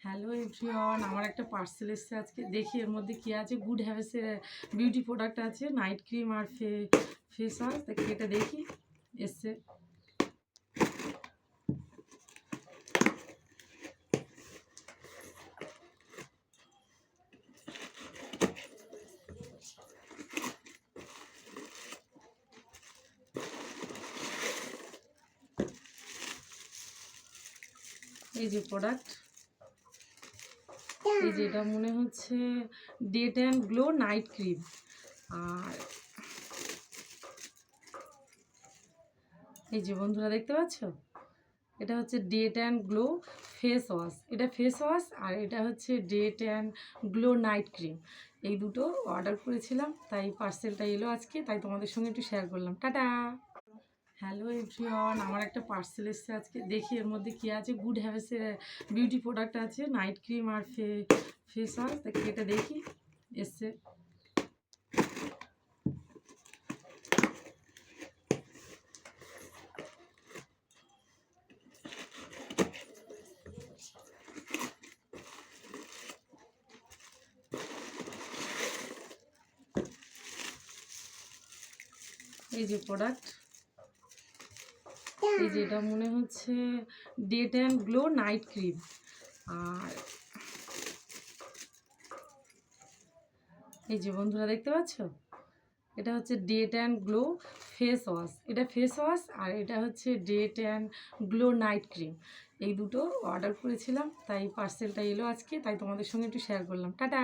Hello everyone, আমার একটা parcel এসেছে আজকে। দেখি এর মধ্যে কী আছে। গুড হ্যাভেলসের বিউটি প্রোডাক্ট আছে, নাইট ক্রিম আর ফেস ওয়াশ। দেখি এটা দেখি এসছে। এই যে প্রোডাক্ট, এই যে এটা মনে হচ্ছে day tan glow night cream. আর এই যে বন্ধুরা দেখতে পাচ্ছ, এটা হচ্ছে day tan glow face wash. এটা ফেস ওয়াশ আর এটা হচ্ছে day tan glow night cream. এই দুটো অর্ডার করেছিলাম, তাই পার্সেলটা এলো আজকে, তাই তোমাদের সঙ্গে একটু শেয়ার করলাম। টাটা। হ্যালো এভরিওয়ান, আমার একটা পার্সেল এসেছে আজকে। দেখি এর মধ্যে কী আছে। গুড হ্যাভেলসের বিউটি প্রোডাক্ট আছে, নাইট ক্রিম আর ফেস ওয়াশ। দেখি এটা দেখি এসছে। এই যে প্রোডাক্ট, এই যে এটা মনে হচ্ছে day tan glow night cream. আর এই যে বন্ধুরা দেখতে পাচ্ছ, এটা হচ্ছে day tan glow face wash. এটা ফেস ওয়াশ আর এটা হচ্ছে day tan glow night cream. এই দুটো অর্ডার করেছিলাম, তাই পার্সেলটা এলো আজকে, তাই তোমাদের সঙ্গে একটু শেয়ার করলাম। টাটা।